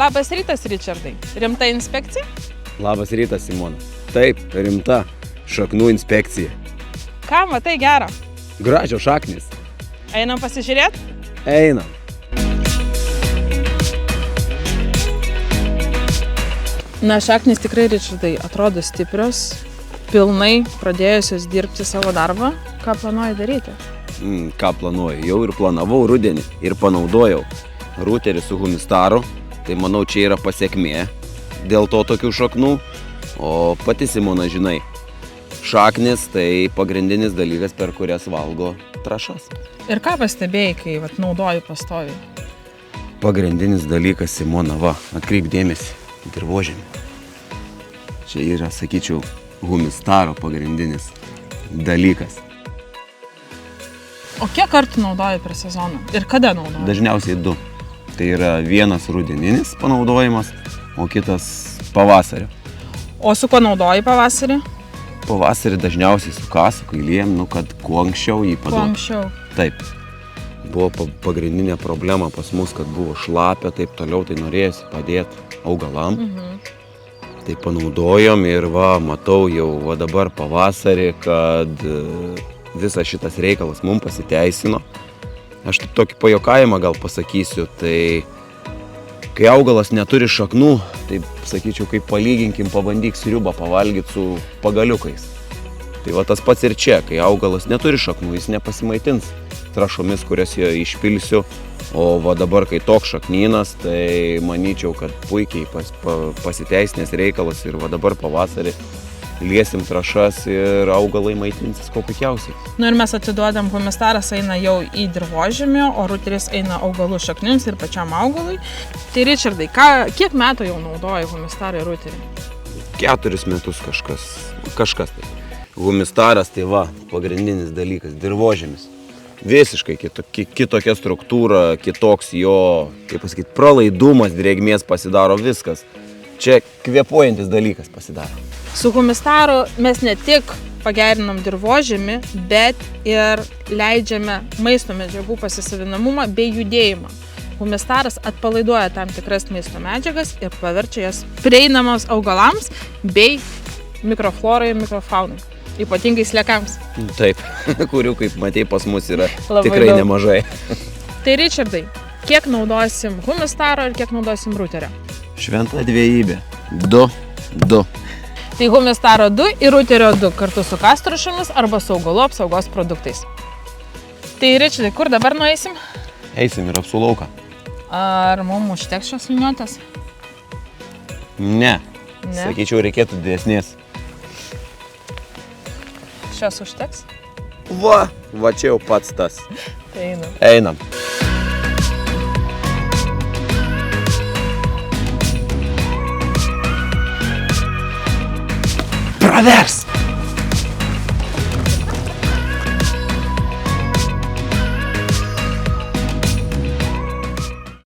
Labas rytas, Ričardai. Rimta inspekcija? Labas rytas, Simona. Taip, rimta šaknų inspekcija. Ką matai gero? Gražios šaknys. Einam pasižiūrėti? Einam. Na, šaknys tikrai, Ričardai, atrodo stiprios, pilnai pradėjusios dirbti savo darbą. Ką planuoji daryti? Ką planuoju? Jau ir planavau rudenį ir panaudojau ruterį su humistaru. Tai manau, čia yra pasiekmė dėl to tokių šaknų. O pati Simona, žinai, šaknis tai pagrindinis dalykas, per kurias valgo trąšas. Ir ką pastebėjai, kai naudoji pastoviai? Pagrindinis dalykas, Simona, atkreip dėmesį, dirvožemį. Čia yra, sakyčiau, humistaro pagrindinis dalykas. O kiek kartų naudoji per sezoną? Ir kada naudoji? Dažniausiai 2. Tai yra vienas rudeninis panaudojimas, o kitas pavasario. O su kuo naudoji pavasarį? Pavasarį dažniausiai su kasu, kailiem, kad kuo anksčiau jį paduotų. Kuo anksčiau? Taip. Buvo pagrindinė problema pas mus, kad buvo šlapia, taip toliau, tai norėjusi padėti augalam. Tai panaudojom ir matau jau dabar pavasarį, kad visas šitas reikalas mums pasiteisino. Aš tokį pajuokavimą gal pasakysiu, tai kai augalas neturi šaknų, tai sakyčiau, kaip palyginkim, pabandyk sriubą pavalgyti su pagaliukais. Tai tas pats ir čia, kai augalas neturi šaknų, jis nepasimaitins trąšomis, kurias jo išpilsiu. O dabar, kai toks šaknynas, tai manyčiau, kad puikiai pasiteisinęs reikalas ir dabar pavasarį liesim trąšas ir augalai maitinsis kuo puikiausiai. Ir mes atiduodam, humistaras eina jau į dirvožemį, o ruteris eina augalų šaknims ir pačiam augalui. Tai Ričardai, kiek metų jau naudoji humistarą ir ruterį? 4 metus kažkas tai. Humistaras tai pagrindinis dalykas, dirvožemis. Visiškai kitokia struktūra, kitoks jo, kaip pasakyti, pralaidumas, drėgmės pasidaro viskas. Čia kvėpuojantis dalykas pasidaro. Su humistaru mes ne tik pagerinam dirvožemį, bet ir leidžiame maisto medžiagų pasisavinamumą bei judėjimą. Humistaras atpalaiduoja tam tikras maisto medžiagas ir paverčia jas prieinamos augalams bei mikroflorai ir mikrofaunai, ypatingai sliekams. Taip, kurių, kaip matei, pas mus yra Labai tikrai daug. nemažai. Tai Ričardai, kiek naudosim humistaro ir kiek naudosim ruterio? Šventa dvejybė. 2. Tai humistaro 2 ir ruterio 2 kartu su kastrąšomis arba su augalų apsaugos produktais. Tai Ričardai, kur dabar nueisim? Eisim ir apsulauką. Ar mums užteks šios liniuotės? Ne. Ne. Sakyčiau, reikėtų didesnės. Šios užteks? Va čia jau pats tas. Tai einam. Einam. Pravers!